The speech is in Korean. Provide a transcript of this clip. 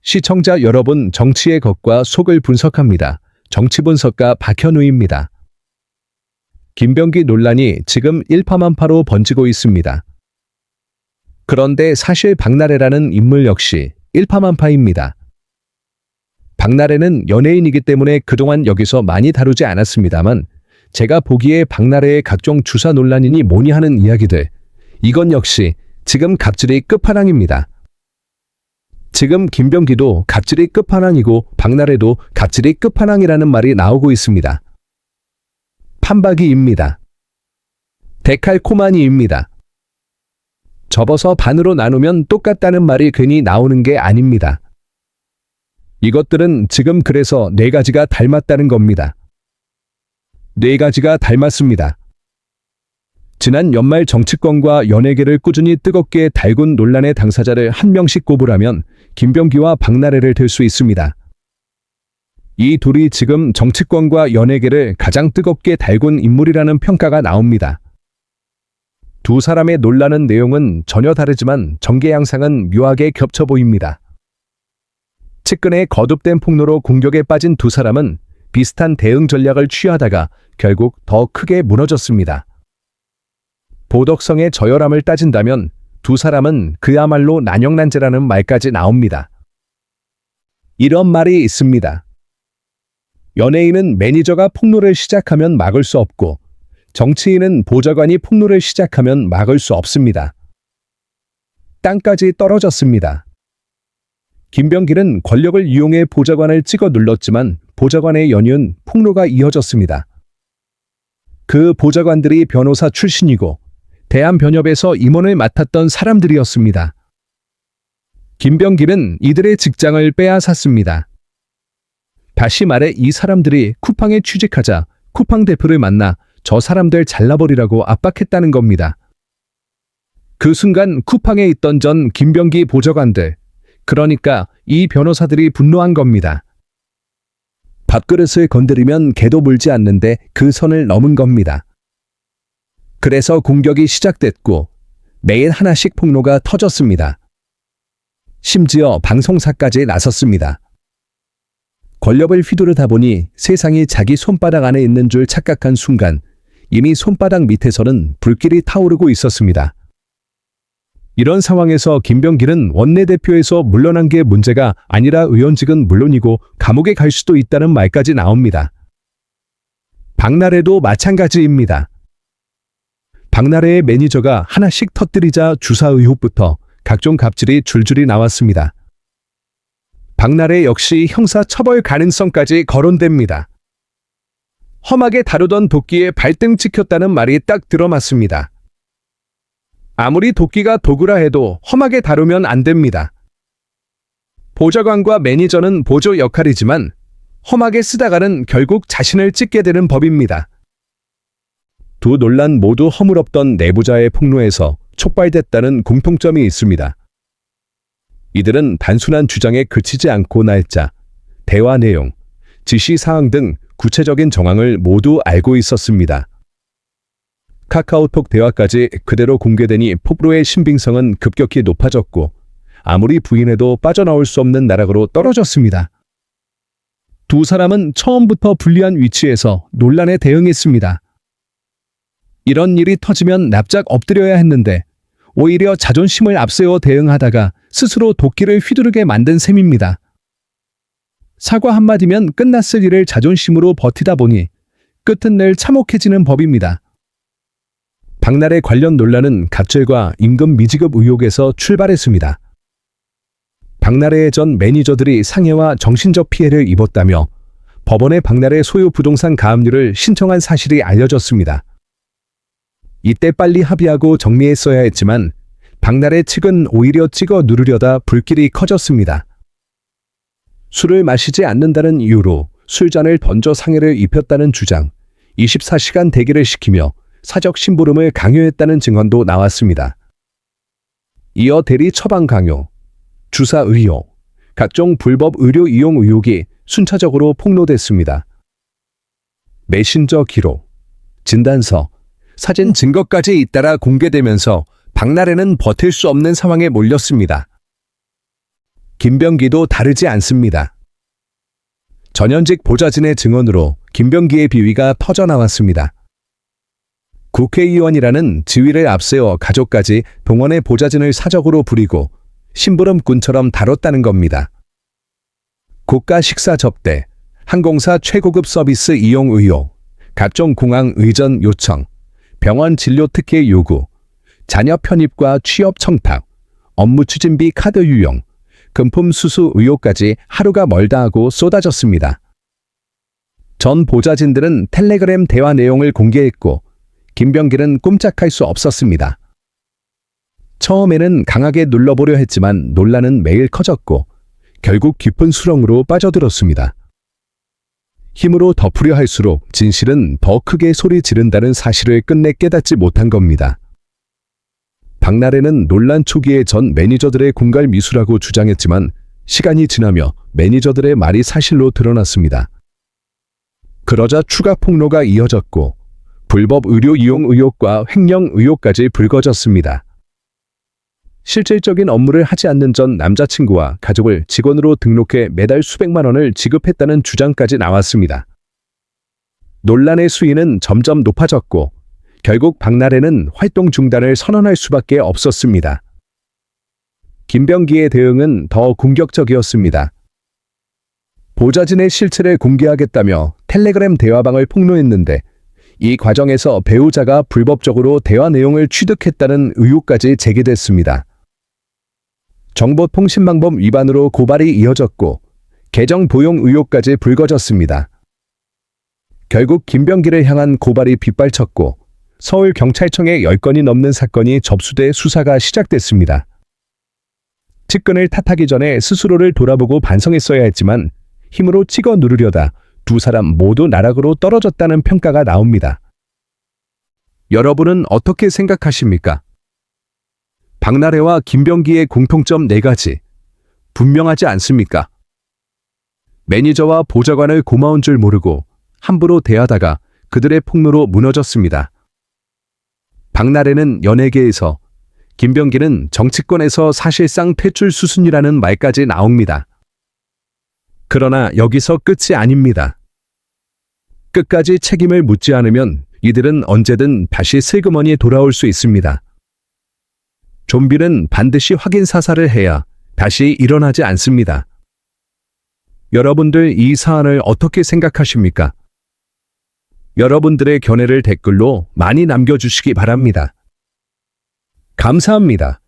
시청자 여러분, 정치의 겉과 속을 분석합니다. 정치분석가 박현우입니다. 김병기 논란이 지금 일파만파로 번지고 있습니다. 그런데 사실 박나래라는 인물 역시 일파만파입니다. 박나래는 연예인이기 때문에 그동안 여기서 많이 다루지 않았습니다만 제가 보기에 박나래의 각종 주사 논란이니 뭐니 하는 이야기들, 이건 역시 지금 갑질의 끝판왕입니다. 지금 김병기도 갑질의 끝판왕이고 박나래도 갑질의 끝판왕이라는 말이 나오고 있습니다. 판박이입니다. 데칼코마니입니다. 접어서 반으로 나누면 똑같다는 말이 괜히 나오는 게 아닙니다. 이것들은 지금 그래서 네 가지가 닮았다는 겁니다. 네 가지가 닮았습니다. 지난 연말 정치권과 연예계를 꾸준히 뜨겁게 달군 논란의 당사자를 한 명씩 꼽으라면 김병기와 박나래를 들 수 있습니다. 이 둘이 지금 정치권과 연예계를 가장 뜨겁게 달군 인물이라는 평가가 나옵니다. 두 사람의 논란은 내용은 전혀 다르지만 전개 양상은 묘하게 겹쳐 보입니다. 측근의 거듭된 폭로로 공격에 빠진 두 사람은 비슷한 대응 전략을 취하다가 결국 더 크게 무너졌습니다. 보덕성의 저열함을 따진다면 두 사람은 그야말로 난영난제라는 말까지 나옵니다. 이런 말이 있습니다. 연예인은 매니저가 폭로를 시작하면 막을 수 없고 정치인은 보좌관이 폭로를 시작하면 막을 수 없습니다. 땅까지 떨어졌습니다. 김병기는 권력을 이용해 보좌관을 찍어 눌렀지만 보좌관의 연이은 폭로가 이어졌습니다. 그 보좌관들이 변호사 출신이고 대한변협에서 임원을 맡았던 사람들이었습니다. 김병기는 이들의 직장을 빼앗았습니다. 다시 말해 이 사람들이 쿠팡에 취직하자 쿠팡 대표를 만나 저 사람들 잘라버리라고 압박했다는 겁니다. 그 순간 쿠팡에 있던 전 김병기 보좌관들, 그러니까 이 변호사들이 분노한 겁니다. 밥그릇을 건드리면 개도 물지 않는데 그 선을 넘은 겁니다. 그래서 공격이 시작됐고 매일 하나씩 폭로가 터졌습니다. 심지어 방송사까지 나섰습니다. 권력을 휘두르다 보니 세상이 자기 손바닥 안에 있는 줄 착각한 순간 이미 손바닥 밑에서는 불길이 타오르고 있었습니다. 이런 상황에서 김병기는 원내대표에서 물러난 게 문제가 아니라 의원직은 물론이고 감옥에 갈 수도 있다는 말까지 나옵니다. 박나래도 마찬가지입니다. 박나래의 매니저가 하나씩 터뜨리자 주사 의혹부터 각종 갑질이 줄줄이 나왔습니다. 박나래 역시 형사처벌 가능성까지 거론됩니다. 험하게 다루던 도끼에 발등 찍혔다는 말이 딱 들어맞습니다. 아무리 도끼가 도구라 해도 험하게 다루면 안 됩니다. 보좌관과 매니저는 보조 역할이지만 험하게 쓰다가는 결국 자신을 찍게 되는 법입니다. 두 논란 모두 허물없던 내부자의 폭로에서 촉발됐다는 공통점이 있습니다. 이들은 단순한 주장에 그치지 않고 날짜, 대화 내용, 지시 사항 등 구체적인 정황을 모두 알고 있었습니다. 카카오톡 대화까지 그대로 공개되니 폭로의 신빙성은 급격히 높아졌고 아무리 부인해도 빠져나올 수 없는 나락으로 떨어졌습니다. 두 사람은 처음부터 불리한 위치에서 논란에 대응했습니다. 이런 일이 터지면 납작 엎드려야 했는데 오히려 자존심을 앞세워 대응하다가 스스로 도끼를 휘두르게 만든 셈입니다. 사과 한마디면 끝났을 일을 자존심으로 버티다 보니 끝은 늘 참혹해지는 법입니다. 박나래 관련 논란은 갑질과 임금 미지급 의혹에서 출발했습니다. 박나래의 전 매니저들이 상해와 정신적 피해를 입었다며 법원에 박나래 소유 부동산 가압류를 신청한 사실이 알려졌습니다. 이때 빨리 합의하고 정리했어야 했지만 박나래 측은 오히려 찍어 누르려다 불길이 커졌습니다. 술을 마시지 않는다는 이유로 술잔을 던져 상해를 입혔다는 주장, 24시간 대기를 시키며 사적 심부름을 강요했다는 증언도 나왔습니다. 이어 대리 처방 강요, 주사 의혹, 각종 불법 의료 이용 의혹이 순차적으로 폭로됐습니다. 메신저 기록, 진단서, 사진 증거까지 잇따라 공개되면서 박나래는 버틸 수 없는 상황에 몰렸습니다. 김병기도 다르지 않습니다. 전현직 보좌진의 증언으로 김병기의 비위가 터져나왔습니다. 국회의원이라는 지위를 앞세워 가족까지 동원의 보좌진을 사적으로 부리고 심부름꾼처럼 다뤘다는 겁니다. 국가 식사 접대, 항공사 최고급 서비스 이용 의혹, 각종 공항 의전 요청, 병원 진료 특혜 요구, 자녀 편입과 취업 청탁, 업무 추진비 카드 유용, 금품 수수 의혹까지 하루가 멀다 하고 쏟아졌습니다. 전 보좌진들은 텔레그램 대화 내용을 공개했고 김병길은 꼼짝할 수 없었습니다. 처음에는 강하게 눌러보려 했지만 논란은 매일 커졌고 결국 깊은 수렁으로 빠져들었습니다. 힘으로 덮으려 할수록 진실은 더 크게 소리 지른다는 사실을 끝내 깨닫지 못한 겁니다. 박나래는 논란 초기에 전 매니저들의 공갈 미수라고 주장했지만 시간이 지나며 매니저들의 말이 사실로 드러났습니다. 그러자 추가 폭로가 이어졌고 불법 의료 이용 의혹과 횡령 의혹까지 불거졌습니다. 실질적인 업무를 하지 않는 전 남자친구와 가족을 직원으로 등록해 매달 수백만 원을 지급했다는 주장까지 나왔습니다. 논란의 수위는 점점 높아졌고 결국 박나래는 활동 중단을 선언할 수밖에 없었습니다. 김병기의 대응은 더 공격적이었습니다. 보좌진의 실체를 공개하겠다며 텔레그램 대화방을 폭로했는데 이 과정에서 배우자가 불법적으로 대화 내용을 취득했다는 의혹까지 제기됐습니다. 정보통신망법 위반으로 고발이 이어졌고 계정 도용 의혹까지 불거졌습니다. 결국 김병기를 향한 고발이 빗발쳤고 서울경찰청에 10건이 넘는 사건이 접수돼 수사가 시작됐습니다. 측근을 탓하기 전에 스스로를 돌아보고 반성했어야 했지만 힘으로 찍어 누르려다 두 사람 모두 나락으로 떨어졌다는 평가가 나옵니다. 여러분은 어떻게 생각하십니까? 박나래와 김병기의 공통점 4가지. 분명하지 않습니까? 매니저와 보좌관을 고마운 줄 모르고 함부로 대하다가 그들의 폭로로 무너졌습니다. 박나래는 연예계에서, 김병기는 정치권에서 사실상 퇴출 수순이라는 말까지 나옵니다. 그러나 여기서 끝이 아닙니다. 끝까지 책임을 묻지 않으면 이들은 언제든 다시 슬그머니 돌아올 수 있습니다. 좀비는 반드시 확인 사살을 해야 다시 일어나지 않습니다. 여러분들 이 사안을 어떻게 생각하십니까? 여러분들의 견해를 댓글로 많이 남겨주시기 바랍니다. 감사합니다.